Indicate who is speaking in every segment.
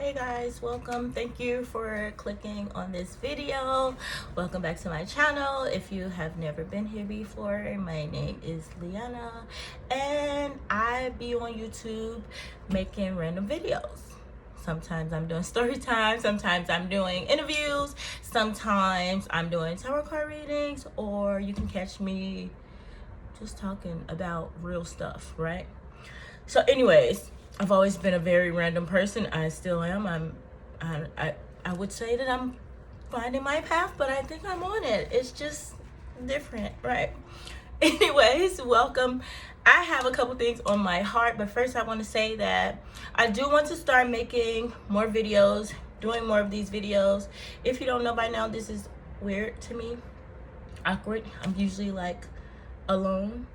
Speaker 1: Hey guys, welcome. Thank you for clicking on this video. Welcome back to my channel. If you have never been here before, my name is Liana and I be on YouTube making random videos. Sometimes I'm doing story time, sometimes I'm doing interviews, sometimes I'm doing tarot card readings, or you can catch me just talking about real stuff, right? So anyways, I've always been a very random person. I still am. I would say that I'm finding my path, but I think I'm on it. It's just different, right? Anyways, welcome. I have a couple things on my heart, but first I want to say that I do want to start making more videos, doing more of these videos. If you don't know by now, this is weird to me, awkward. I'm usually like alone,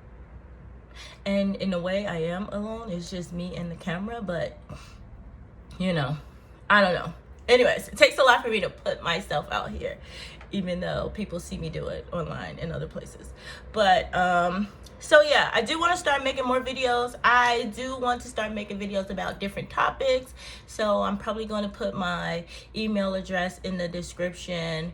Speaker 1: and in a way I am alone. It's just me and the camera, but you know, I don't know. Anyways, it takes a lot for me to put myself out here, even though people see me do it online and other places. But so yeah, I do want to start making more videos. I do want to start making videos about different topics, so I'm probably going to put my email address in the description,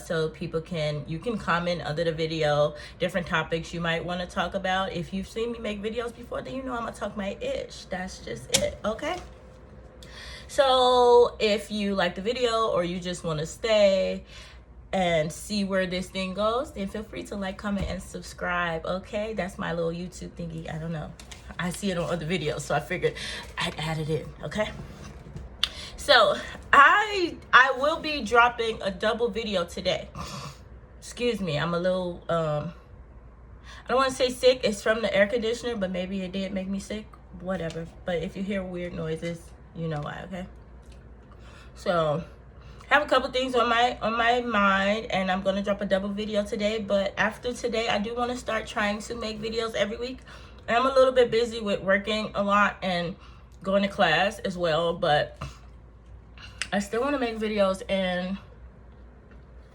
Speaker 1: so people you can comment under the video different topics you might want to talk about. If you've seen me make videos before, then you know I'm gonna talk my ish. That's just it. Okay, so if you like the video or you just want to stay and see where this thing goes, then feel free to like, comment, and subscribe. Okay, that's my little YouTube thingy. I don't know, I see it on other videos, so I figured I'd add it in. Okay, so I will be dropping a double video today. Excuse me, I'm a little I don't want to say sick. It's from the air conditioner, but maybe it did make me sick, whatever. But if you hear weird noises, you know why. Okay, so I have a couple things on my mind, and I'm gonna drop a double video today. But after today, I do want to start trying to make videos every week. And I'm a little bit busy with working a lot and going to class as well, but I still want to make videos and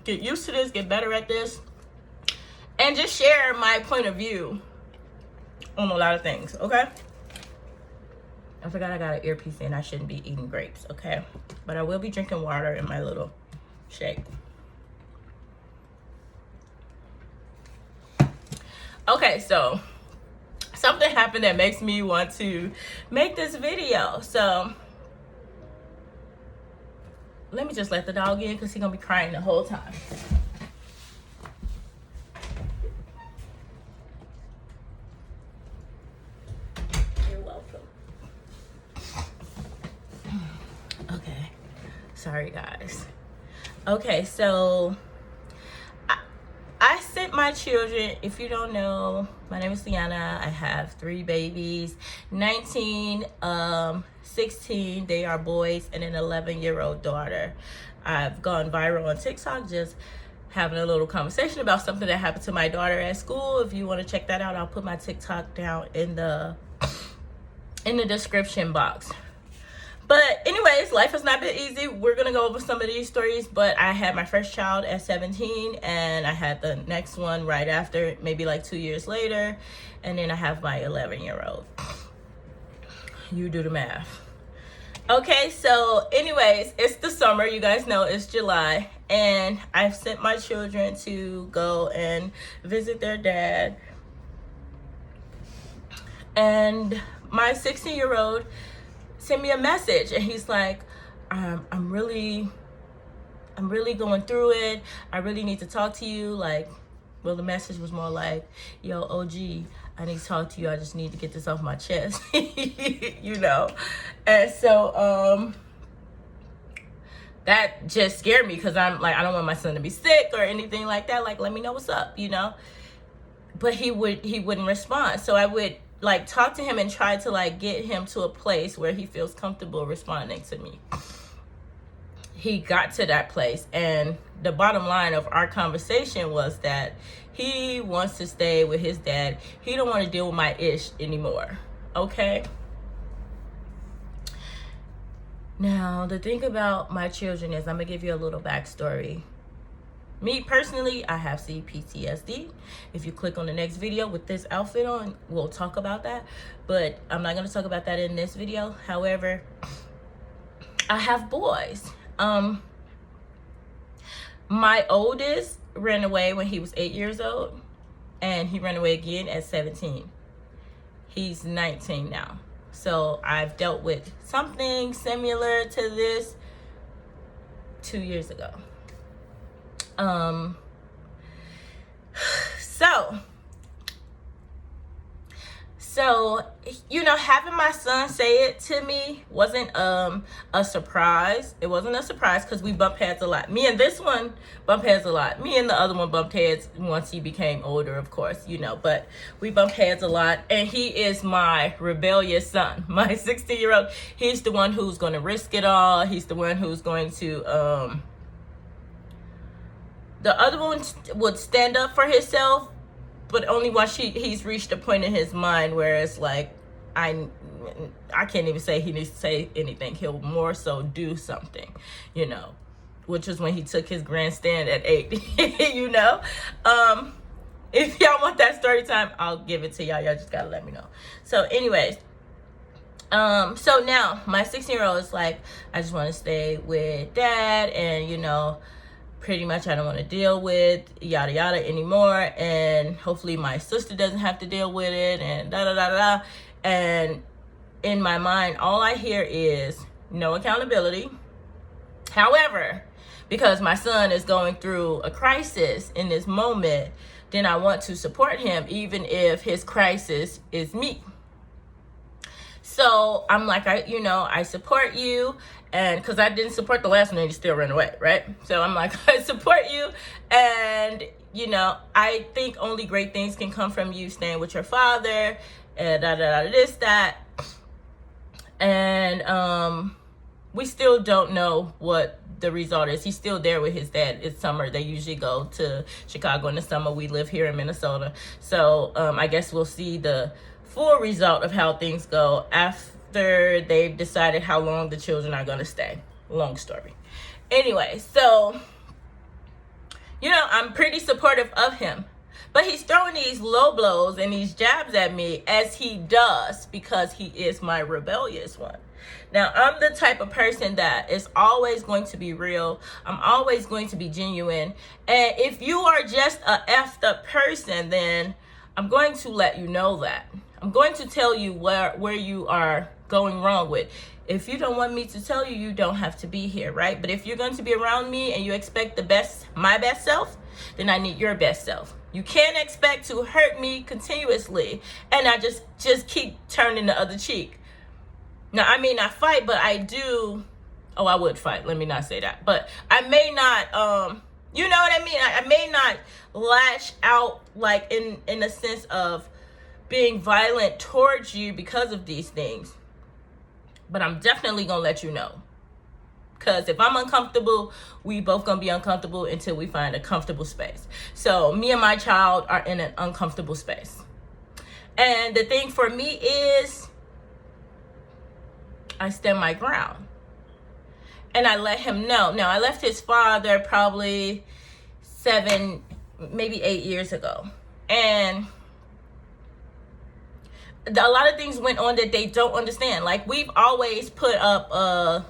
Speaker 1: get used to this, get better at this, and just share my point of view on a lot of things. Okay, I forgot I got an earpiece in. I shouldn't be eating grapes, okay? But I will be drinking water in my little shake. Okay, so something happened that makes me want to make this video. So let me just let the dog in because he's gonna be crying the whole time. You're welcome. Okay, sorry guys. Okay, so I sent my children. If you don't know, my name is Liana. I have 3 babies, 19, 16, they are boys, and an 11-year-old daughter. I've gone viral on TikTok just having a little conversation about something that happened to my daughter at school. If you want to check that out, I'll put my TikTok down in the description box. But anyways, life has not been easy. We're gonna go over some of these stories, but I had my first child at 17, and I had the next one right after, maybe like 2 years later, and then I have my 11-year-old. You do the math. Okay, so anyways, it's the summer. You guys know it's July, and I've sent my children to go and visit their dad. And my 16-year-old sent me a message, and he's like, I'm really going through it. I really need to talk to you. Like, well, the message was more like, yo, OG, I need to talk to you. I just need to get this off my chest. You know. And so that just scared me, because I'm like, I don't want my son to be sick or anything like that. Like, let me know what's up, you know. But he wouldn't respond. So I would like talk to him and try to like get him to a place where he feels comfortable responding to me. He got to that place, and the bottom line of our conversation was that he wants to stay with his dad. He don't want to deal with my ish anymore. Okay, now the thing about my children is, I'm gonna give you a little backstory. Me personally, I have PTSD. If you click on the next video with this outfit on, we'll talk about that. But I'm not going to talk about that in this video. However, I have boys. My oldest ran away when he was 8 years old, and he ran away again at 17. He's 19 now. So I've dealt with something similar to this 2 years ago. So, you know, having my son say it to me wasn't a surprise. It wasn't a surprise because we bump heads a lot. Me and this one bump heads a lot. Me and the other one bumped heads once he became older, of course, you know, but we bump heads a lot. And he is my rebellious son, my 16-year-old. He's the one who's going to risk it all. He's the one who's going to, the other one would stand up for himself, but only once he's reached a point in his mind where it's like, I can't even say he needs to say anything. He'll more so do something, you know, which is when he took his grandstand at 8, you know. If y'all want that story time, I'll give it to y'all. Y'all just gotta let me know. So anyways, so now my 16-year-old is like, I just want to stay with dad, and you know, pretty much I don't want to deal with yada yada anymore, and hopefully my sister doesn't have to deal with it, and da da da da. And in my mind, all I hear is no accountability. However, because my son is going through a crisis in this moment, then I want to support him even if his crisis is me. So I'm like, I support you, and because I didn't support the last one and he still ran away, right? So I'm like, I support you, and you know, I think only great things can come from you staying with your father, and this, that. And we still don't know what the result is. He's still there with his dad. It's summer. They usually go to Chicago in the summer. We live here in Minnesota. So I guess we'll see the full result of how things go after they've decided how long the children are going to stay. Long story. Anyway, so, you know, I'm pretty supportive of him. But he's throwing these low blows and these jabs at me, as he does, because he is my rebellious one. Now, I'm the type of person that is always going to be real. I'm always going to be genuine. And if you are just a effed up person, then I'm going to let you know that. I'm going to tell you where you are going wrong with. If you don't want me to tell you, you don't have to be here, right? But if you're going to be around me and you expect the best, my best self, then I need your best self. You can't expect to hurt me continuously and I just keep turning the other cheek. Now, I may not fight, but I do. Oh, I would fight. Let me not say that. But I may not, you know what I mean? I may not lash out like in a sense of being violent towards you because of these things. But I'm definitely going to let you know. Because if I'm uncomfortable, we both going to be uncomfortable until we find a comfortable space. So me and my child are in an uncomfortable space. And the thing for me is, I stand my ground. And I let him know. Now, I left his father probably 7, maybe 8 years ago. And a lot of things went on that they don't understand. Like, we've always put up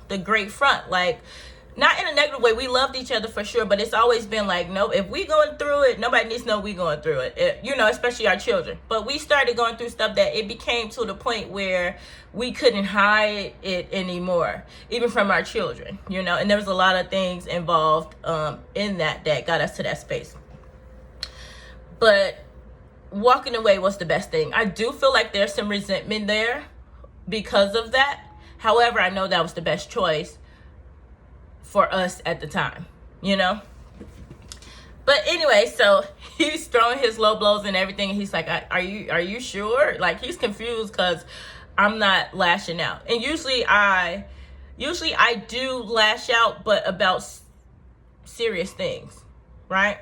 Speaker 1: the great front. Like, not in a negative way. We loved each other for sure, but it's always been like, no, if we going through it, nobody needs to know we going through it. You know, especially our children. But we started going through stuff that it became to the point where we couldn't hide it anymore, even from our children, you know. And there was a lot of things involved in that got us to that space. But walking away was the best thing. I do feel like there's some resentment there because of that. However, I know that was the best choice for us at the time, you know. But anyway, so he's throwing his low blows and everything. And he's like, are you sure? Like, he's confused because I'm not lashing out. And usually I do lash out, but about serious things, right?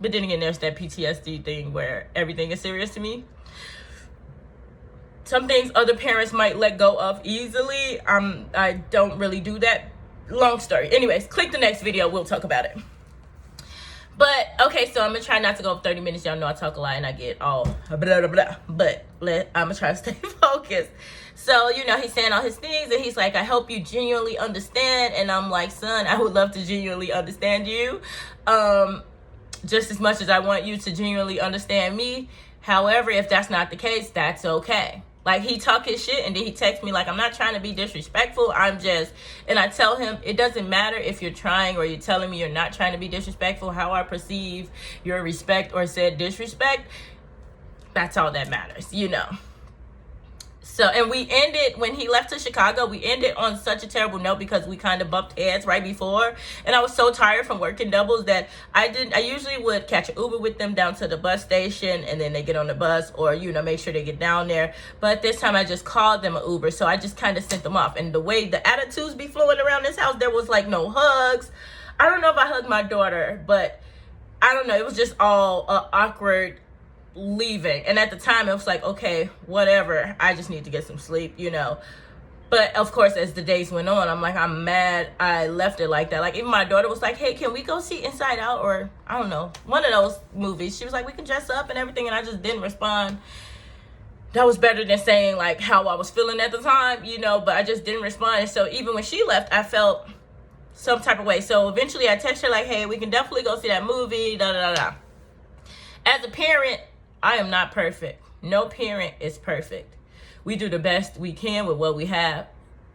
Speaker 1: But then again, there's that PTSD thing where everything is serious to me. Some things other parents might let go of easily. I don't really do that. Long story. Anyways, click the next video. We'll talk about it. But, okay, so I'm going to try not to go over 30 minutes. Y'all know I talk a lot and I get all blah, blah, blah. But I'm going to try to stay focused. So, he's saying all his things, and he's like, I hope you genuinely understand. And I'm like, son, I would love to genuinely understand you, just as much as I want you to genuinely understand me. However, if that's not the case, that's okay. Like, he talk his shit, and then he texts me like, I'm not trying to be disrespectful. And I tell him, it doesn't matter if you're trying or you're telling me you're not trying to be disrespectful. How I perceive your respect or said disrespect, that's all that matters, So, and we ended, when he left to Chicago, we ended on such a terrible note because we kind of bumped heads right before. And I was so tired from working doubles that I usually would catch an Uber with them down to the bus station, and then they get on the bus, or, make sure they get down there. But this time I just called them an Uber. So I just kind of sent them off. And the way the attitudes be flowing around this house, there was like no hugs. I don't know if I hugged my daughter, but I don't know. It was just all awkward leaving. And at the time it was like, okay, whatever, I just need to get some sleep, but of course as the days went on, I'm like, I'm mad I left it like that. Like, even my daughter was like, hey, can we go see Inside Out, or I don't know, one of those movies. She was like, we can dress up and everything, and I just didn't respond. That was better than saying like how I was feeling at the time, but I just didn't respond. And so even when she left, I felt some type of way. So eventually I texted her like, hey, we can definitely go see that movie, da da da da. As a parent, I am not perfect. No parent is perfect. We do the best we can with what we have,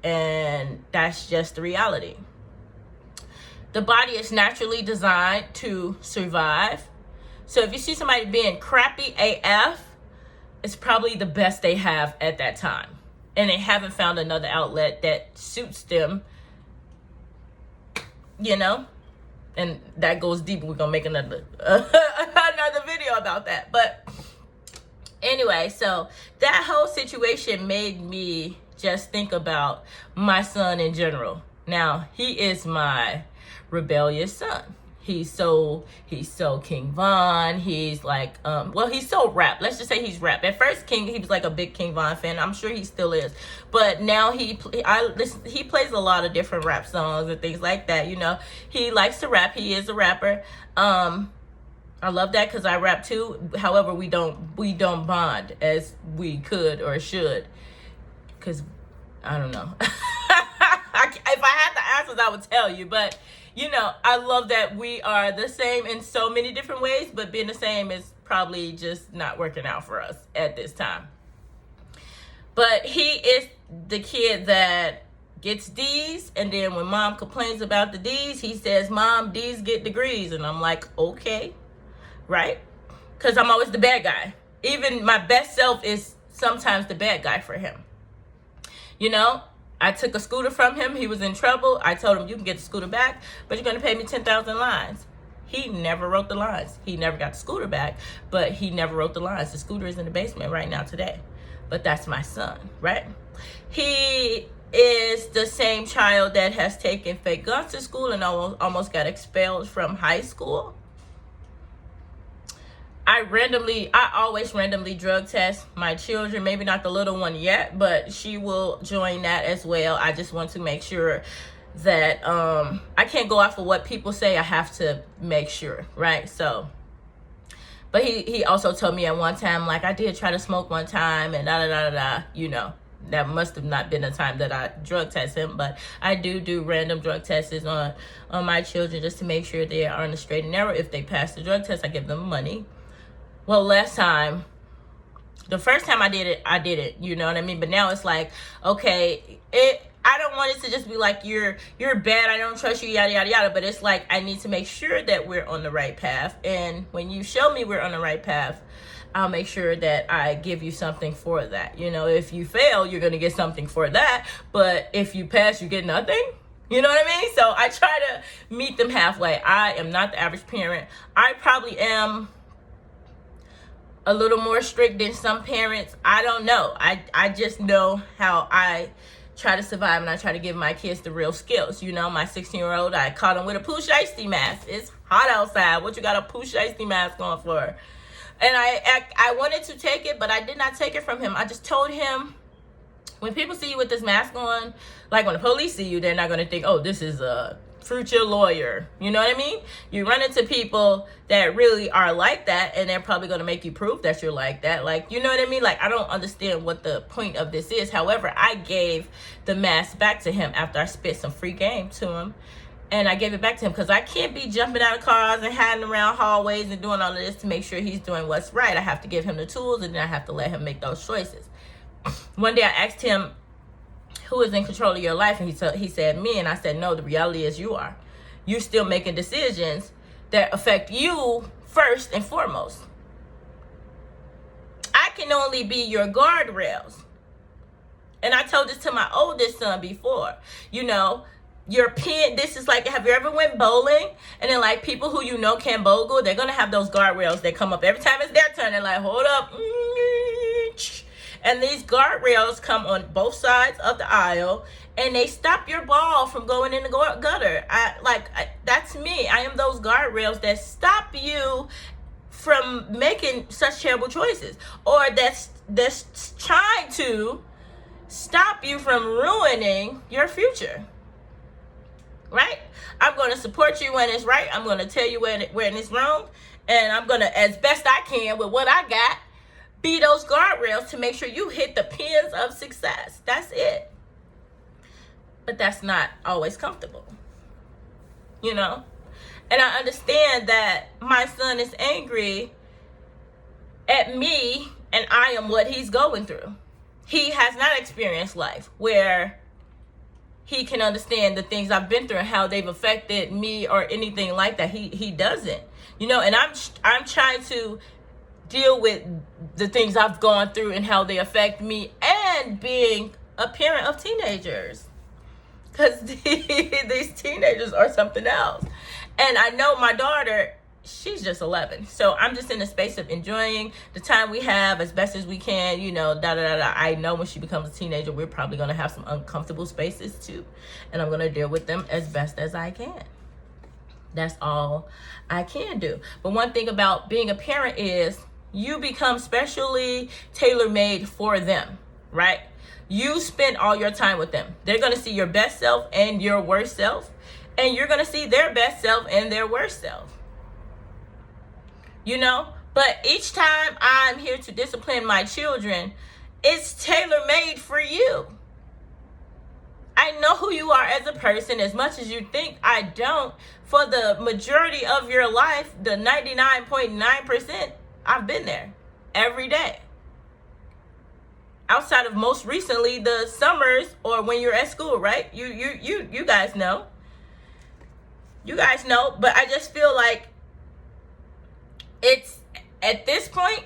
Speaker 1: and that's just the reality. The body is naturally designed to survive. So if you see somebody being crappy AF, it's probably the best they have at that time, and they haven't found another outlet that suits them, and that goes deep. We're gonna make another video about that. But anyway, so that whole situation made me just think about my son in general. Now, he is my rebellious son. He's so King Von. He's like, he's so rap. Let's just say he's rap. At first, he was like a big King Von fan. I'm sure he still is. But now he plays a lot of different rap songs and things like that. He likes to rap. He is a rapper. I love that because I rap too. However, we don't bond as we could or should, because I don't know. If I had the answers, I would tell you. But I love that we are the same in so many different ways, but being the same is probably just not working out for us at this time. But he is the kid that gets D's, and then when mom complains about the D's, he says, Mom, D's get degrees. And I'm like, okay, right? Because I'm always the bad guy. Even my best self is sometimes the bad guy for him. I took a scooter from him. He was in trouble. I told him, you can get the scooter back, but you're going to pay me 10,000 lines. He never wrote the lines. He never got the scooter back, but he never wrote the lines. The scooter is in the basement right now today. But that's my son, right? He is the same child that has taken fake guns to school and almost got expelled from high school. I always randomly drug test my children. Maybe not the little one yet, but she will join that as well. I just want to make sure that I can't go off of what people say. I have to make sure, right? So, but he also told me at one time, like, I did try to smoke one time and that must have not been the time that I drug test him, but I do random drug tests on my children just to make sure they are on the straight and narrow. If they pass the drug test, I give them money. Well, the first time I did it, you know what I mean? But now it's like, okay, I don't want it to just be like, you're bad, I don't trust you, yada, yada, yada. But it's like, I need to make sure that we're on the right path. And when you show me we're on the right path, I'll make sure that I give you something for that. If you fail, you're going to get something for that. But if you pass, you get nothing. You know what I mean? So I try to meet them halfway. I am not the average parent. I probably am a little more strict than some parents. I don't know. I just know how I try to survive, and I try to give my kids the real skills. My 16-year-old, I caught him with a poo shiesty mask. It's hot outside. What you got a poo shiesty mask on for? And I wanted to take it, but I did not take it from him. I just told him, when people see you with this mask on, like when the police see you, they're not going to think, oh, this is a future lawyer. You know what I mean? You run into people that really are like that, and they're probably going to make you prove that you're like that. Like, you know what I mean? Like, I don't understand what the point of this is. However, I gave the mask back to him after I spit some free game to him. And I gave it back to him because I can't be jumping out of cars and hiding around hallways and doing all of this to make sure he's doing what's right. I have to give him the tools, and then I have to let him make those choices. One day I asked him, who is in control of your life? And he said, me. And I said, no, the reality is you are. You're still making decisions that affect you first and foremost. I can only be your guardrails. And I told this to my oldest son before. You know, your pin, this is like, have you ever went bowling? And then like people who you know can bogle, they're going to have those guardrails that come up every time it's their turn. They're like, hold up. And these guardrails come on both sides of the aisle, and they stop your ball from going in the gutter. That's me. I am those guardrails that stop you from making such terrible choices, or that's trying to stop you from ruining your future. Right? I'm going to support you when it's right. I'm going to tell you when it's wrong, and I'm going to, as best I can with what I got, be those guardrails to make sure you hit the pins of success. That's it. But that's not always comfortable, you know? And I understand that my son is angry at me, and I am what he's going through. He has not experienced life where he can understand the things I've been through and how they've affected me or anything like that. He doesn't, you know, and I'm trying to deal with the things I've gone through and how they affect me, and being a parent of teenagers, because these teenagers are something else. And I know my daughter, she's just 11, so I'm just in the space of enjoying the time we have as best as we can, you know, I know when she becomes a teenager, we're probably going to have some uncomfortable spaces too, and I'm going to deal with them as best as I can. That's all I can do. But one thing about being a parent is you become specially tailor-made for them, right? You spend all your time with them. They're going to see your best self and your worst self, and you're going to see their best self and their worst self. You know? But each time I'm here to discipline my children, it's tailor-made for you. I know who you are as a person as much as you think I don't. For the majority of your life, the 99.9%, I've been there every day. Outside of most recently the summers or when you're at school, right? You guys know. You guys know, but I just feel like it's at this point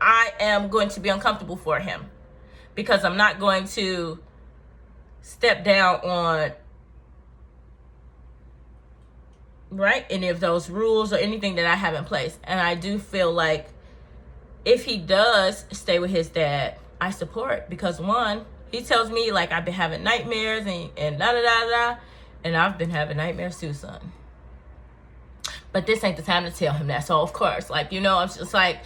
Speaker 1: I am going to be uncomfortable for him, because I'm not going to step down on any of those rules or anything that I have in place. And I do feel like if he does stay with his dad, I support, because one, he tells me like I've been having nightmares and da. And I've been having nightmares too, son. But this ain't the time to tell him that. So of course, like, you know, I'm just like,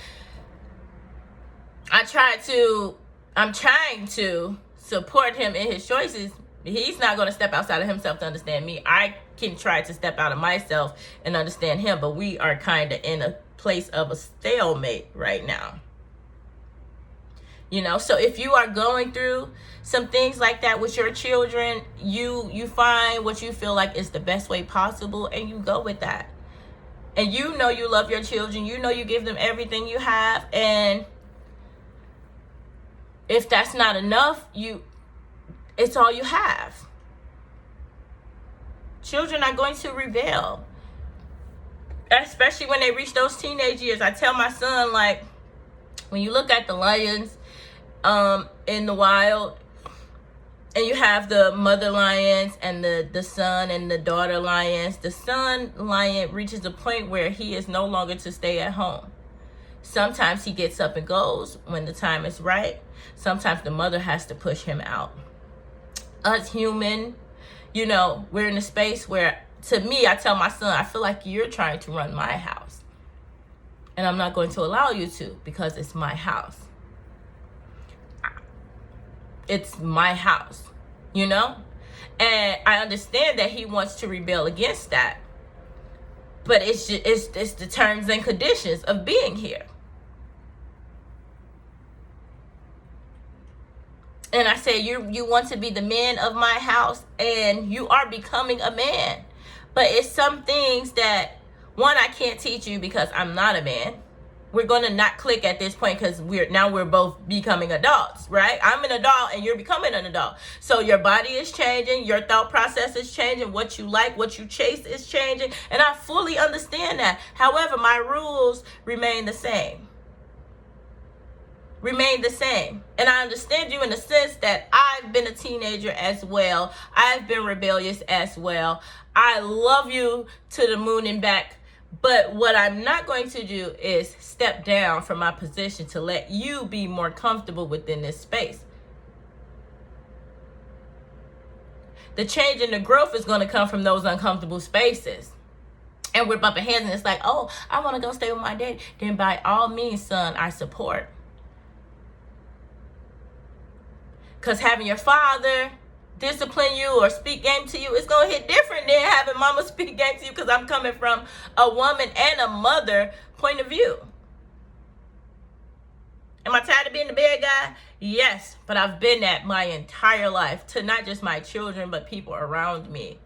Speaker 1: I'm trying to support him in his choices. He's not going to step outside of himself to understand me. I can try to step out of myself and understand him, but we are kind of in a place of a stalemate right now. You know, so if you are going through some things like that with your children, you find what you feel like is the best way possible, and you go with that. And you know you love your children. You know you give them everything you have. And if that's not enough, it's all you have. Children are going to rebel, especially when they reach those teenage years. I tell my son, like, when you look at the lions in the wild, and you have the mother lions and the son and the daughter lions, the son lion reaches a point where he is no longer to stay at home. Sometimes he gets up and goes when the time is right. Sometimes the mother has to push him out. Us human, you know, we're in a space where, to me, I tell my son, I feel like you're trying to run my house. And I'm not going to allow you to, because it's my house. It's my house, you know? And I understand that he wants to rebel against that. But it's the terms and conditions of being here. And I say, you want to be the man of my house, and you are becoming a man. But it's some things that, one, I can't teach you because I'm not a man. We're going to not click at this point because we're both becoming adults, right? I'm an adult and you're becoming an adult. So your body is changing, your thought process is changing, what you like, what you chase is changing, and I fully understand that. However, my rules remain the same. And I understand you in the sense that I've been a teenager as well. I've been rebellious as well. I love you to the moon and back. But what I'm not going to do is step down from my position to let you be more comfortable within this space. The change and the growth is going to come from those uncomfortable spaces. And we're bumping heads and it's like, oh, I want to go stay with my daddy. Then by all means, son, I support. Because having your father discipline you or speak game to you, it's going to hit different than having mama speak game to you, because I'm coming from a woman and a mother point of view. Am I tired of being the bad guy? Yes, but I've been that my entire life to not just my children, but people around me.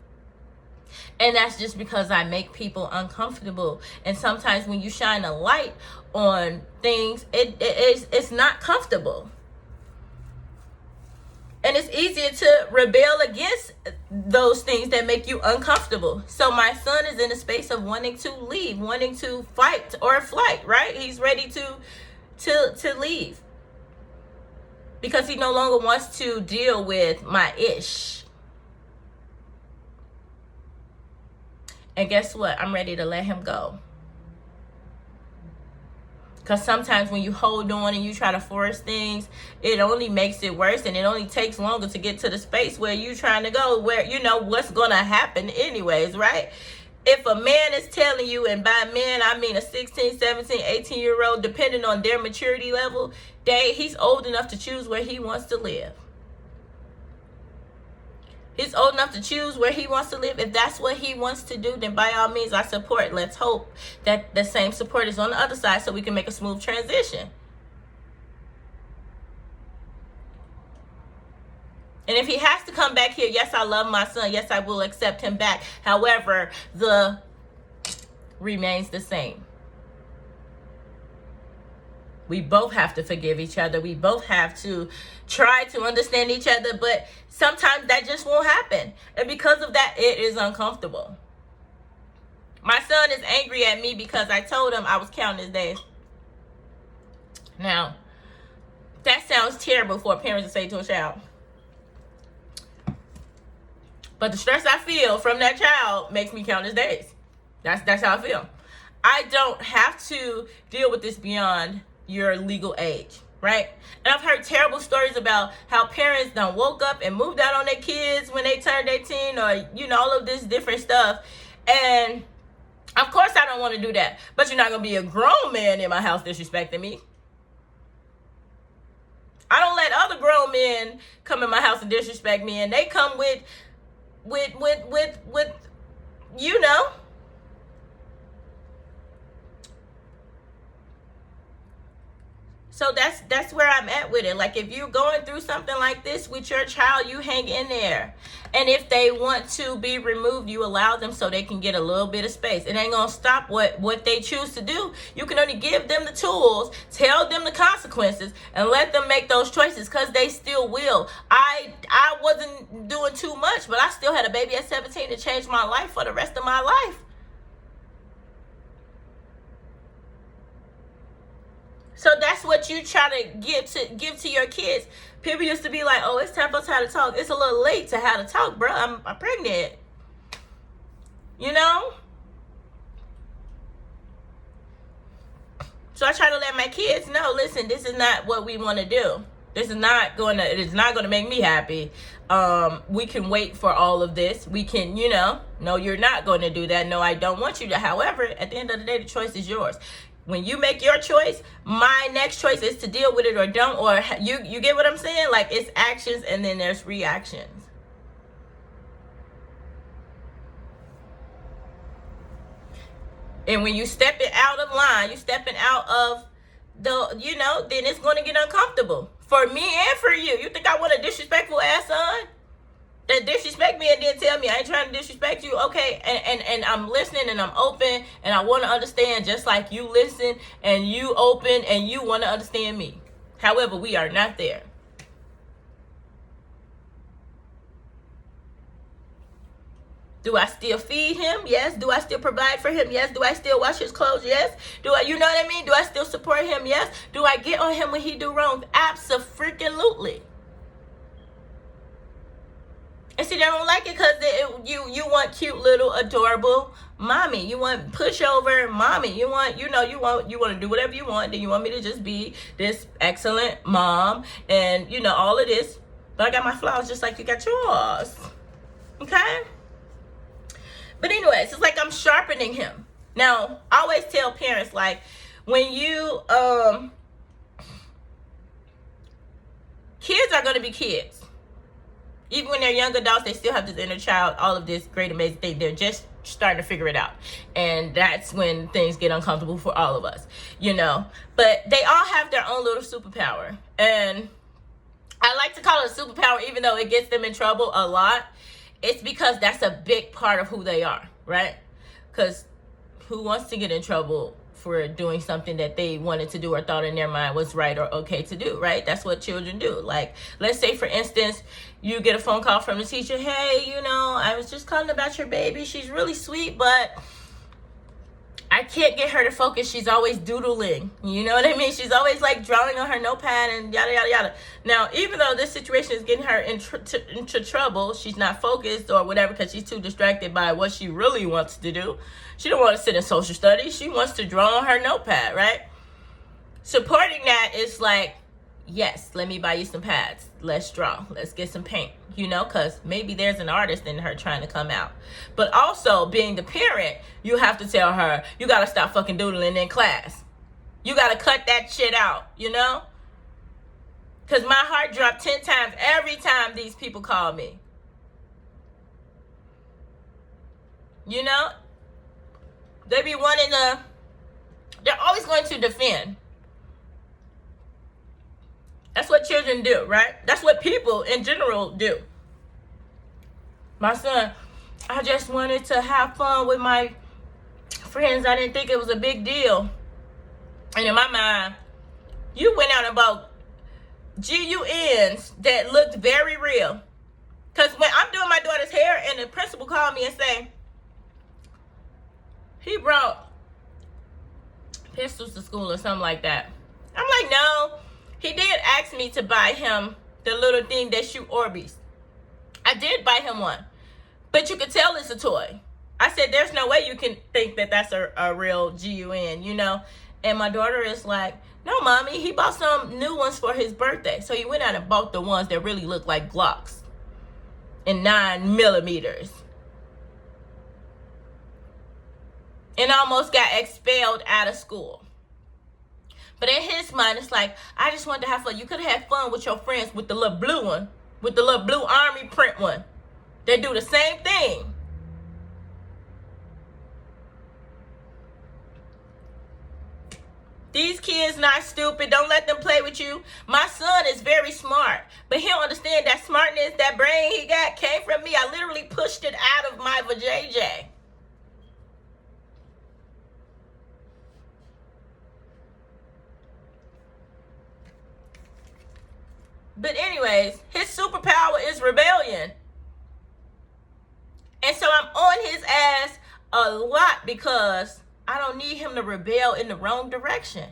Speaker 1: And that's just because I make people uncomfortable. And sometimes when you shine a light on things, it's not comfortable. And it's easier to rebel against those things that make you uncomfortable. So my son is in a space of wanting to leave, wanting to fight or flight, right? He's ready to leave. Because he no longer wants to deal with my ish. And guess what? I'm ready to let him go. Because sometimes when you hold on and you try to force things, it only makes it worse, and it only takes longer to get to the space where you're trying to go, where you know what's going to happen anyways, right? If a man is telling you, and by man I mean a 16, 17, 18-year-old, depending on their maturity level, he's old enough to choose where he wants to live. He's old enough to choose where he wants to live. If that's what he wants to do, then by all means, I support. Let's hope that the same support is on the other side so we can make a smooth transition. And if he has to come back here, yes, I love my son. Yes, I will accept him back. However, the remains the same. We both have to forgive each other. We both have to try to understand each other. But sometimes that just won't happen. And because of that, it is uncomfortable. My son is angry at me because I told him I was counting his days. Now, that sounds terrible for a parent to say to a child. But the stress I feel from that child makes me count his days. That's how I feel. I don't have to deal with this beyond your legal age, right? And I've heard terrible stories about how parents done woke up and moved out on their kids when they turned 18, or all of this different stuff. And of course I don't want to do that, but you're not gonna be a grown man in my house disrespecting me. I don't let other grown men come in my house and disrespect me, and they come with So that's where I'm at with it. Like, if you're going through something like this with your child, you hang in there. And if they want to be removed, you allow them so they can get a little bit of space. It ain't gonna stop what they choose to do. You can only give them the tools, tell them the consequences, and let them make those choices, because they still will. I wasn't doing too much, but I still had a baby at 17 to change my life for the rest of my life. So that's what you try to give to your kids. People used to be like, oh, it's time for us how to talk. It's a little late to how to talk, bro. I'm pregnant. So I try to let my kids know, listen, this is not what we want to do. It is not going to make me happy. We can wait for all of this. We can, no, you're not going to do that. No, I don't want you to. However, at the end of the day, the choice is yours. When you make your choice, my next choice is to deal with it or don't. Or you get what I'm saying? Like, it's actions and then there's reactions. And when you stepping out of line, you stepping out of then it's going to get uncomfortable for me and for you. You think I want a disrespectful ass son that disrespect me and then tell me I ain't trying to disrespect you? Okay, and I'm listening and I'm open and I want to understand, just like you listen and you open and you want to understand me. However, we are not there. Do I still feed him? Yes. Do I still provide for him? Yes. Do I still wash his clothes? Yes. Do I, you know what I mean? Do I still support him? Yes. Do I get on him when he do wrong? Abso-freaking-lutely. And see, they don't like it because you want cute little adorable mommy. You want pushover mommy. You want to do whatever you want. Then you want me to just be this excellent mom and all of this. But I got my flaws just like you got yours. Okay? But anyways, it's like I'm sharpening him. Now, I always tell parents, like, when you, kids are going to be kids. Even when they're young adults, they still have this inner child, all of this great, amazing thing. They're just starting to figure it out. And that's when things get uncomfortable for all of us, But they all have their own little superpower. And I like to call it a superpower, even though it gets them in trouble a lot. It's because that's a big part of who they are, right? Because who wants to get in trouble for doing something that they wanted to do or thought in their mind was right or okay to do, right? That's what children do. Like, let's say, for instance, you get a phone call from the teacher. Hey, I was just calling about your baby. She's really sweet, but I can't get her to focus. She's always doodling. You know what I mean? She's always like drawing on her notepad and yada, yada, yada. Now, even though this situation is getting her into trouble, she's not focused or whatever because she's too distracted by what she really wants to do. She don't want to sit in social studies. She wants to draw on her notepad, right? Supporting that is like, yes, let me buy you some pads. Let's draw. Let's get some paint, because maybe there's an artist in her trying to come out. But also, being the parent, you have to tell her, you got to stop fucking doodling in class. You got to cut that shit out, Because my heart dropped 10 times every time these people call me. They be they're always going to defend. That's what children do, right? That's what people in general do. My son, I just wanted to have fun with my friends. I didn't think it was a big deal. And in my mind, you went out and bought GUNs that looked very real. Because when I'm doing my daughter's hair and the principal called me and say, he brought pistols to school or something like that. I'm like, no. He did ask me to buy him the little thing that shoot Orbeez. I did buy him one. But you could tell it's a toy. I said, there's no way you can think that that's a real GUN, And my daughter is like, no, Mommy, he bought some new ones for his birthday. So he went out and bought the ones that really look like Glocks in 9mm. And almost got expelled out of school. But in his mind, it's like, I just wanted to have fun. You could have had fun with your friends with the little blue one, with the little blue army print one. They do the same thing. These kids not stupid. Don't let them play with you. My son is very smart, but he don't understand that smartness, that brain he got came from me. I literally pushed it out of my vajayjay. But anyways, his superpower is rebellion. And so I'm on his ass a lot because I don't need him to rebel in the wrong direction.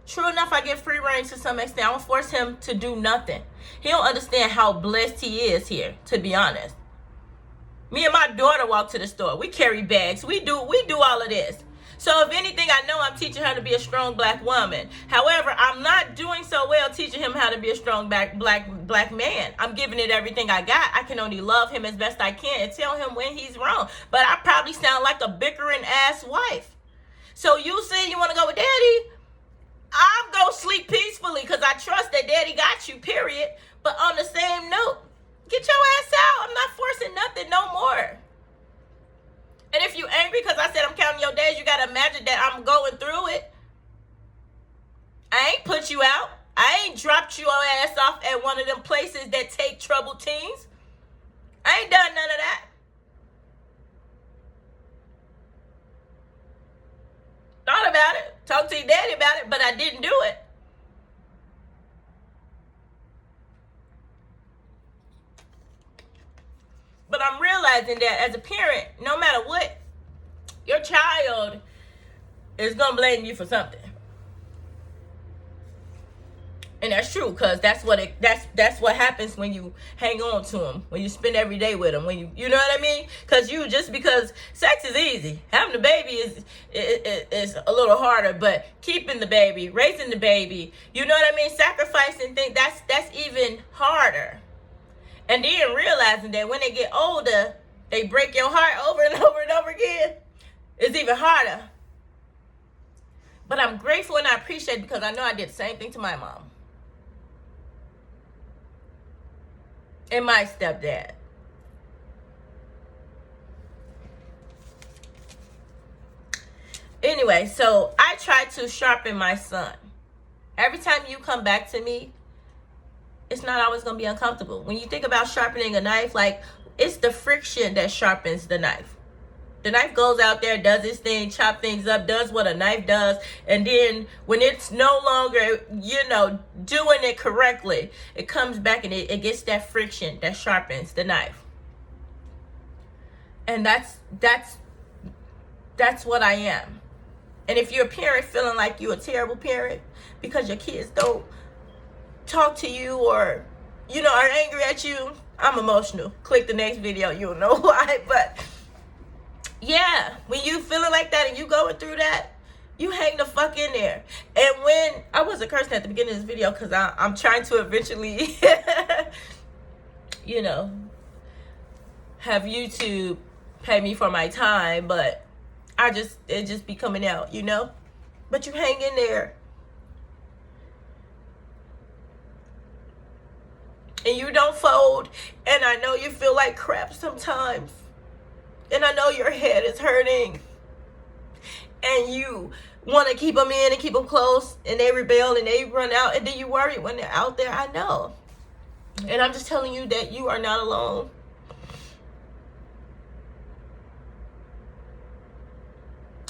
Speaker 1: True enough, I get free reign to some extent. I don't force him to do nothing. He don't understand how blessed he is here, to be honest. Me and my daughter walk to the store. We carry bags. We do all of this. So if anything, I know I'm teaching her to be a strong black woman. However, I'm not doing so well teaching him how to be a strong black man. I'm giving it everything I got. I can only love him as best I can and tell him when he's wrong. But I probably sound like a bickering ass wife. So you say you want to go with daddy? I'm going to sleep peacefully because I trust that daddy got you, period. But on the same note, get your ass out. I'm not forcing nothing no more. And if you angry because I said I'm counting your days, you got to imagine that I'm going through it. I ain't put you out. I ain't dropped your ass off at one of them places that take troubled teens. I ain't done none of that. Thought about it. Talked to your daddy about it, but I didn't do it. But I'm realizing that as a parent, no matter what, your child is going to blame you for something. And that's true, because that's what happens when you hang on to them, when you spend every day with them, when you know what I mean? Because sex is easy. Having a baby is a little harder, but keeping the baby, raising the baby, you know what I mean? Sacrificing things, that's even harder. And then realizing that when they get older, they break your heart over and over and over again, it's even harder. But I'm grateful and I appreciate it because I know I did the same thing to my mom. And my stepdad. Anyway, so I try to sharpen my son. Every time you come back to me, it's not always going to be uncomfortable. When you think about sharpening a knife, like, it's the friction that sharpens the knife. The knife goes out there, does its thing, chop things up, does what a knife does. And then when it's no longer, doing it correctly, it comes back and it gets that friction that sharpens the knife. And that's what I am. And if you're a parent feeling like you're a terrible parent because your kids don't talk to you or, are angry at you, I'm emotional. Click the next video, you'll know why. But yeah, when you feeling like that and you going through that, you hang the fuck in there. And when I wasn't cursing at the beginning of this video because I'm trying to eventually, have YouTube pay me for my time, but it just be coming out, But you hang in there. And you don't fold. And I know you feel like crap sometimes. And I know your head is hurting. And you want to keep them in and keep them close. And they rebel and they run out. And then you worry when they're out there. I know. And I'm just telling you that you are not alone.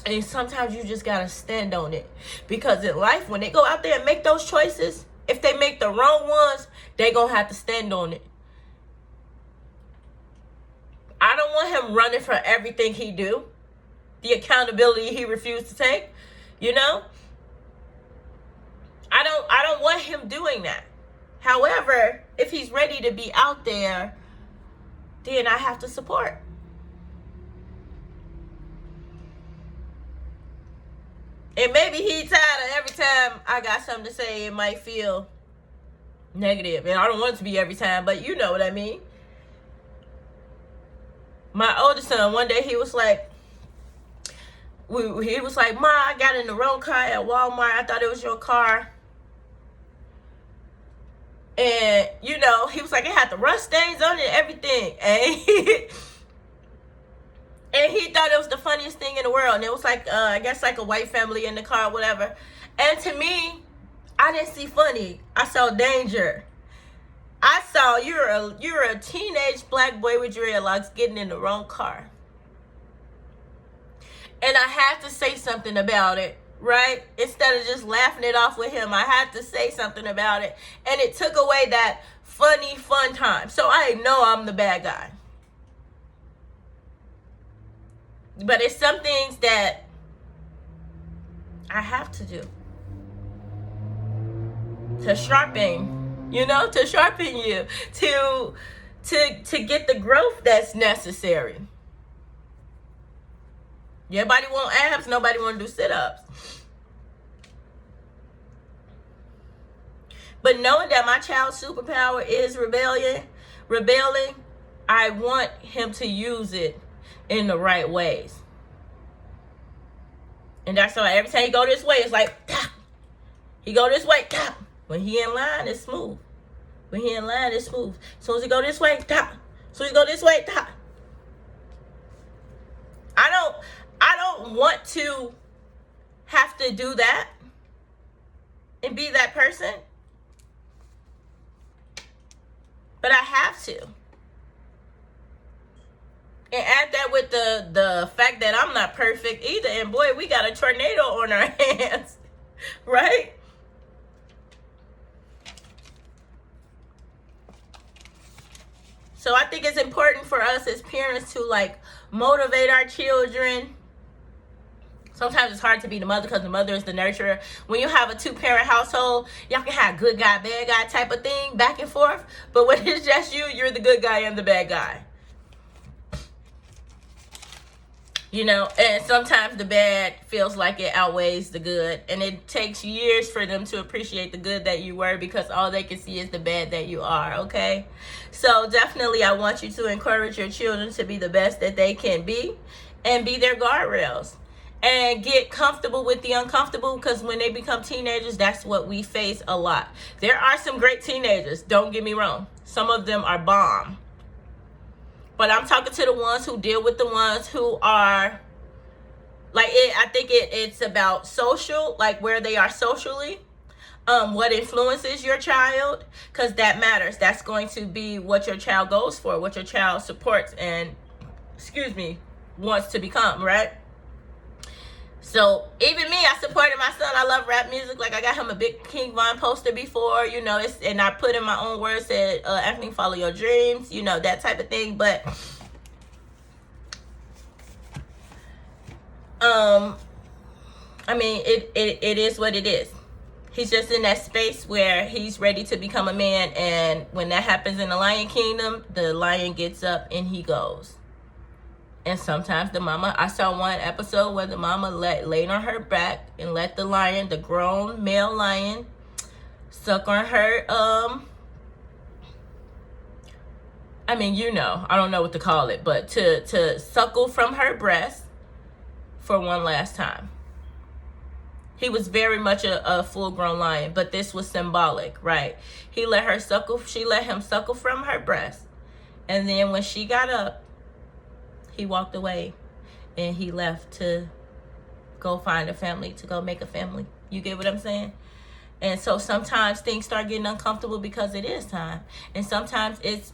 Speaker 1: And sometimes you just got to stand on it. Because in life, when they go out there and make those choices, if they make the wrong ones, they going to have to stand on it. I don't want him running for everything he do. The accountability he refused to take, I don't want him doing that. However, if he's ready to be out there, then I have to support. And maybe he's tired of every time I got something to say, it might feel negative. And I don't want it to be every time, but you know what I mean. My oldest son, one day he was like, Ma, I got in the wrong car at Walmart. I thought it was your car. And, he was like, it had the rust stains on it and everything. And he thought it was the funniest thing in the world. And it was like, I guess like a white family in the car or whatever. And to me, I didn't see funny. I saw danger. I saw you're a teenage black boy with dreadlocks getting in the wrong car. And I had to say something about it, right? Instead of just laughing it off with him, I had to say something about it. And it took away that funny, fun time. So I know I'm the bad guy. But it's some things that I have to do. To sharpen you, to get the growth that's necessary. Everybody want abs, nobody want to do sit-ups. But knowing that my child's superpower is rebelling, I want him to use it in the right ways. And that's why every time he go this way, it's like, tap. He go this way, tap. When he in line, it's smooth. As soon as he go this way, tap. As soon as he go this way, tap. I don't want to have to do that and be that person, but I have to. And add that with the fact that I'm not perfect either, and boy, we got a tornado on our hands, right? So I think it's important for us as parents to like motivate our children. Sometimes it's hard to be the mother because the mother is the nurturer. When you have a 2-parent household, y'all can have good guy, bad guy type of thing back and forth. But when it's just you, you're the good guy and the bad guy. You know, and sometimes the bad feels like it outweighs the good. And it takes years for them to appreciate the good that you were because all they can see is the bad that you are, okay? So definitely I want you to encourage your children to be the best that they can be and be their guardrails. And get comfortable with the uncomfortable because when they become teenagers, that's what we face a lot. There are some great teenagers, don't get me wrong. Some of them are bomb. But I'm talking to the ones who deal with the ones who are like it. I think it's about social, like where they are socially, what influences your child, because that matters. That's going to be what your child goes for, what your child supports and, wants to become, right? So even me, I supported my son. I love rap music. Like I got him a big King Von poster before, you know, and I put in my own words, said, Anthony, follow your dreams, you know, that type of thing. But, I mean, it is what it is. He's just in that space where he's ready to become a man. And when that happens in the Lion Kingdom, the lion gets up and he goes. And sometimes the mama, I saw one episode where the mama laid on her back and let the lion, the grown male lion, suck on her, I mean, you know, I don't know what to call it, but to suckle from her breast for one last time. He was very much a full-grown lion, but this was symbolic, right? She let him suckle from her breast. And then when she got up, he walked away and he left to go find a family, to go make a family. You get what I'm saying? And so sometimes things start getting uncomfortable because it is time. And sometimes it's,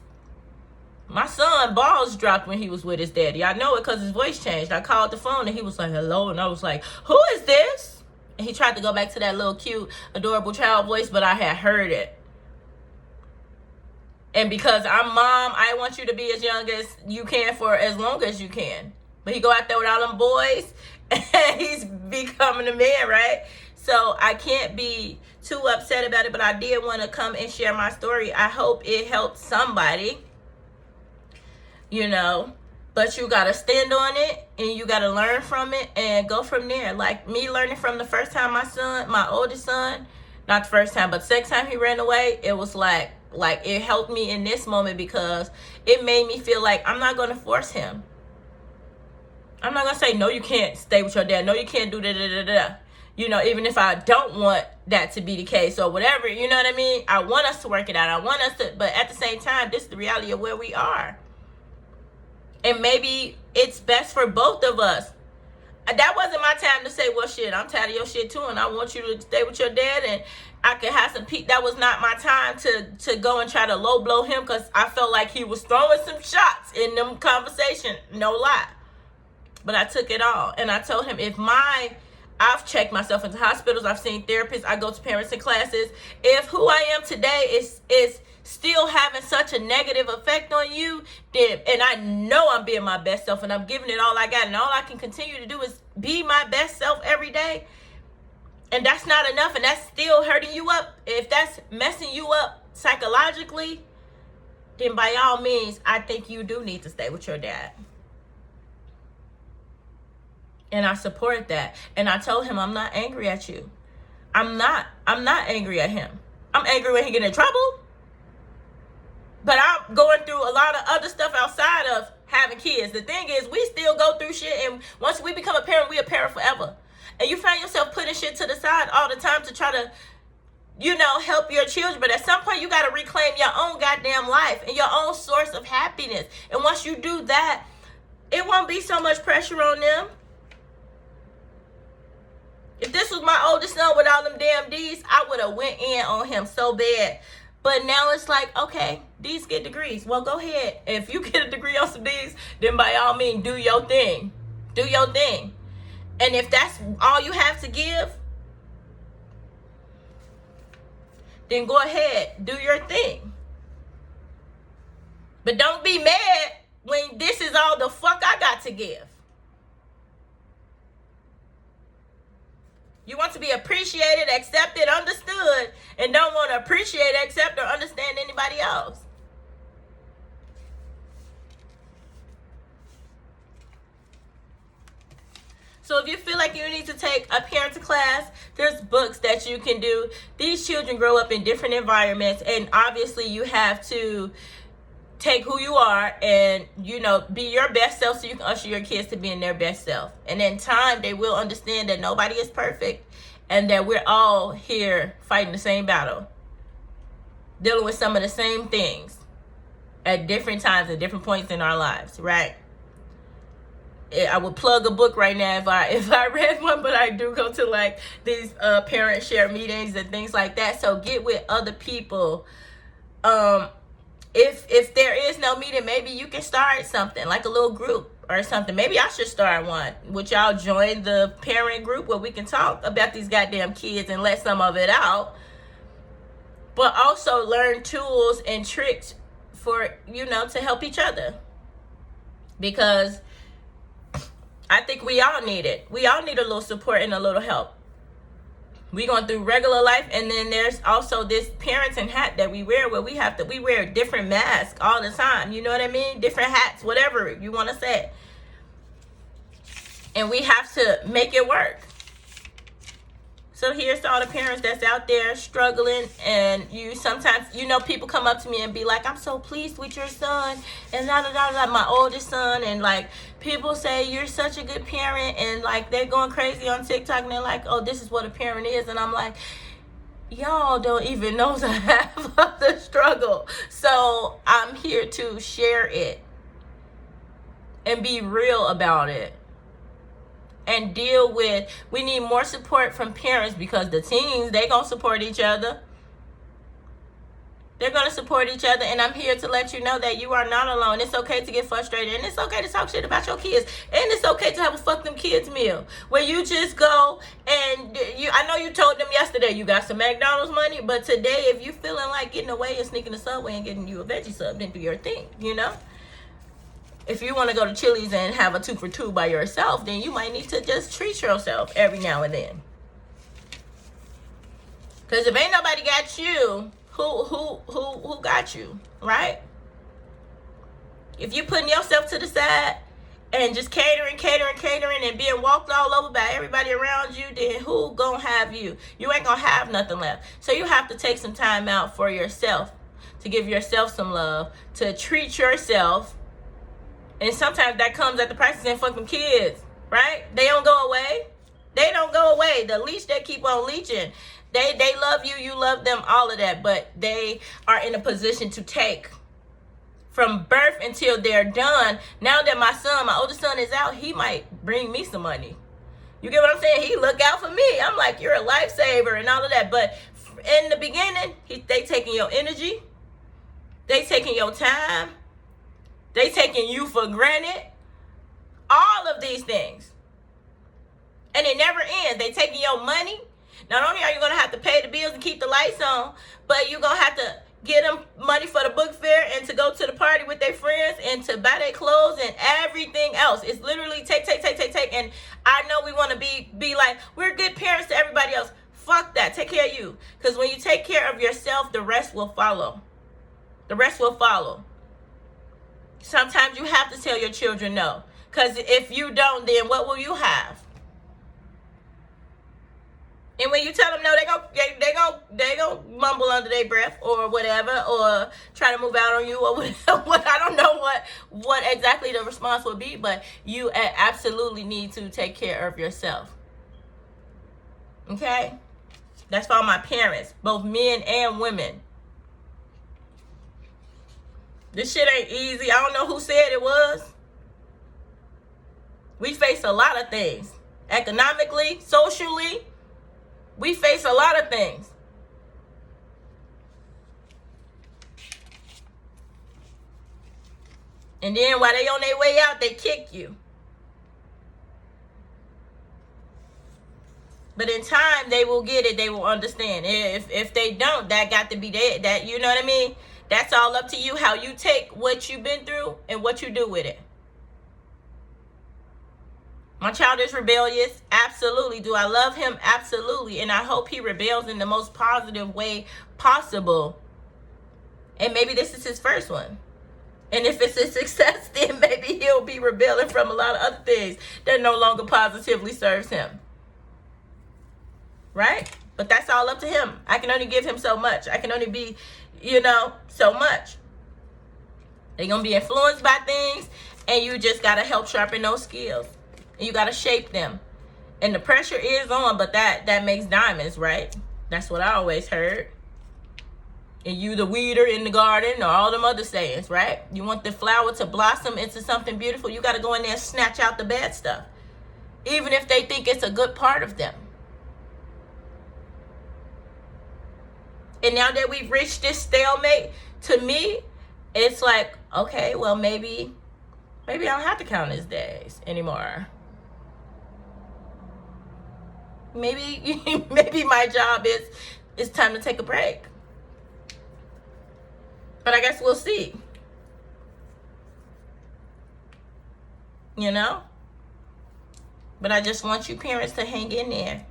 Speaker 1: my son balls dropped when he was with his daddy. I know it because his voice changed. I called the phone and he was like, hello. And I was like, who is this? And he tried to go back to that little cute, adorable child voice, but I had heard it. And because I'm mom, I want you to be as young as you can for as long as you can. But he go out there with all them boys and he's becoming a man, right? So I can't be too upset about it, but I did want to come and share my story. I hope it helped somebody, you know. But you got to stand on it and you got to learn from it and go from there. Like me learning from the first time my oldest son, not the first time, but the second time he ran away, it was like it helped me in this moment because it made me feel like I'm not going to force him. I'm not going to say, no, you can't stay with your dad. No, you can't do da-da-da-da. You know, even if I don't want that to be the case or whatever, you know what I mean? I want us to work it out. I want us to, but at the same time, this is the reality of where we are. And maybe it's best for both of us. That wasn't my time to say, well, shit, I'm tired of your shit too, and I want you to stay with your dad, and I could have some peace. That was not my time to go and try to low blow him because I felt like he was throwing some shots in them conversation. No lie. But I took it all. And I told him, I've checked myself into hospitals, I've seen therapists, I go to parenting classes. If who I am today is still having such a negative effect on you, then, and I know I'm being my best self and I'm giving it all I got, and all I can continue to do is be my best self every day, and that's not enough, and that's still hurting you up, if that's messing you up psychologically, then by all means, I think you do need to stay with your dad. And I support that. And I told him, I'm not angry at you. I'm not angry at him. I'm angry when he get in trouble. But I'm going through a lot of other stuff outside of having kids. The thing is, we still go through shit, and once we become a parent, we a parent forever. And you find yourself putting shit to the side all the time to try to, you know, help your children. But at some point, you got to reclaim your own goddamn life and your own source of happiness. And once you do that, It won't be so much pressure on them. If this was my oldest son with all them damn D's, I would have went in on him so bad. But now it's like, okay, D's get degrees. Well, go ahead. If you get a degree on some D's, then by all means, do your thing. Do your thing. And if that's all you have to give, then go ahead, do your thing. But don't be mad when this is all the fuck I got to give. You want to be appreciated, accepted, understood, and don't want to appreciate, accept, or understand anybody else. So if you feel like you need to take a parenting class, there's books that you can do. These children grow up in different environments, and obviously you have to take who you are and, you know, be your best self so you can usher your kids to being their best self. And in time, they will understand that nobody is perfect and that we're all here fighting the same battle, dealing with some of the same things at different times, at different points in our lives, right? I would plug a book right now if I read one, but I do go to like these parent share meetings and things like that. So get with other people. If there is no meeting, maybe you can start something like a little group or something. Maybe I should start one. Would y'all join the parent group where we can talk about these goddamn kids and let some of it out, but also learn tools and tricks for, you know, to help each other? Because I think we all need it. We all need a little support and a little help. We going through regular life, and then there's also this parenting hat that we wear where we wear different masks all the time. You know what I mean? Different hats, whatever you want to say. And we have to make it work. So here's to all the parents that's out there struggling, and you sometimes, you know, people come up to me and be like, I'm so pleased with your son, and like my oldest son, and like people say you're such a good parent, and like they're going crazy on TikTok, and they're like, oh, this is what a parent is, and I'm like, y'all don't even know the half of the struggle. So I'm here to share it and be real about it. And deal with, we need more support from parents, because the teens, they gonna support each other. They're gonna support each other, and I'm here to let you know that you are not alone. It's okay to get frustrated, and it's okay to talk shit about your kids, and it's okay to have a fuck them kids meal where you just go and I know you told them yesterday you got some McDonald's money, but today if you feeling like getting away and sneaking the Subway and getting you a veggie sub, then do your thing, you know? If you want to go to Chili's and have a 2 for $2 by yourself, then you might need to just treat yourself every now and then. Because if ain't nobody got you, who got you, right? If you putting yourself to the side and just catering and being walked all over by everybody around you, then who gonna have you? You ain't gonna have nothing left. So you have to take some time out for yourself, to give yourself some love, to treat yourself. And sometimes that comes at the price of saying, fuck them kids, right? They don't go away. They don't go away. The leash, they keep on leeching. They love you, you love them, all of that. But they are in a position to take from birth until they're done. Now that my oldest son is out, he might bring me some money. You get what I'm saying? He look out for me. I'm like, you're a lifesaver and all of that. But in the beginning, they taking your energy. They taking your time. They taking you for granted. All of these things. And it never ends. They taking your money. Not only are you going to have to pay the bills and keep the lights on, but you're going to have to get them money for the book fair and to go to the party with their friends and to buy their clothes and everything else. It's literally take. And I know we want to be like, we're good parents to everybody else. Fuck that. Take care of you. Because when you take care of yourself, the rest will follow. The rest will follow. Sometimes you have to tell your children no. Because if you don't, then what will you have? And when you tell them no, they go mumble under their breath or whatever, or try to move out on you or whatever. I don't know what exactly the response would be, but you absolutely need to take care of yourself. Okay? That's for all my parents, both men and women. This shit ain't easy. I don't know who said it was. We face a lot of things. Economically, socially, we face a lot of things. And then while they on their way out, they kick you. But in time, they will get it. They will understand. If they don't, that got to be that. You know what I mean? That's all up to you, how you take what you've been through and what you do with it. My child is rebellious. Absolutely. Do I love him? Absolutely. And I hope he rebels in the most positive way possible. And maybe this is his first one. And if it's a success, then maybe he'll be rebelling from a lot of other things that no longer positively serves him. Right? But that's all up to him. I can only give him so much. I can only be, so much. They're going to be influenced by things, and you just got to help sharpen those skills. And you got to shape them. And the pressure is on, but that makes diamonds, right? That's what I always heard. And you the weeder in the garden, or all them other sayings, right? You want the flower to blossom into something beautiful, you got to go in there and snatch out the bad stuff. Even if they think it's a good part of them. And now that we've reached this stalemate, to me, it's like, okay, well, maybe I don't have to count his days anymore. Maybe my job is it's time to take a break. But I guess we'll see. But I just want you parents to hang in there.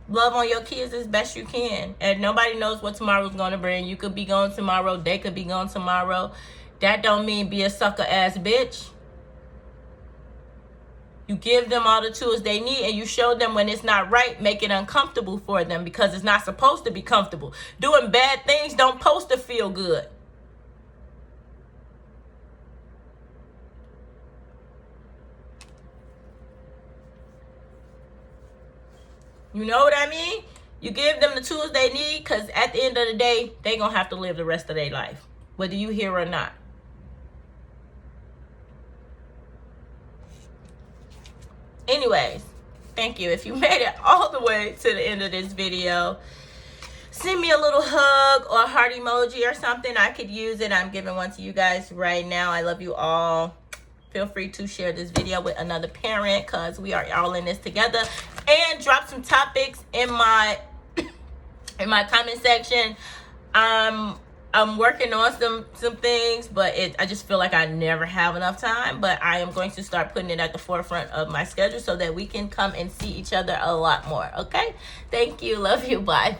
Speaker 1: Love on your kids as best you can. And nobody knows what tomorrow's going to bring. You could be gone tomorrow. They could be gone tomorrow. That don't mean be a sucker ass bitch. You give them all the tools they need, and you show them when it's not right, make it uncomfortable for them, because it's not supposed to be comfortable. Doing bad things don't supposed to feel good. You know what I mean? You give them the tools they need, because at the end of the day, they're going to have to live the rest of their life, whether you hear or not. Anyways, thank you. If you made it all the way to the end of this video, send me a little hug or a heart emoji or something. I could use it. I'm giving one to you guys right now. I love you all. Feel free to share this video with another parent, because we are all in this together. And drop some topics in my comment section. I'm working on some things, but I just feel like I never have enough time. But I am going to start putting it at the forefront of my schedule so that we can come and see each other a lot more. Okay? Thank you. Love you. Bye.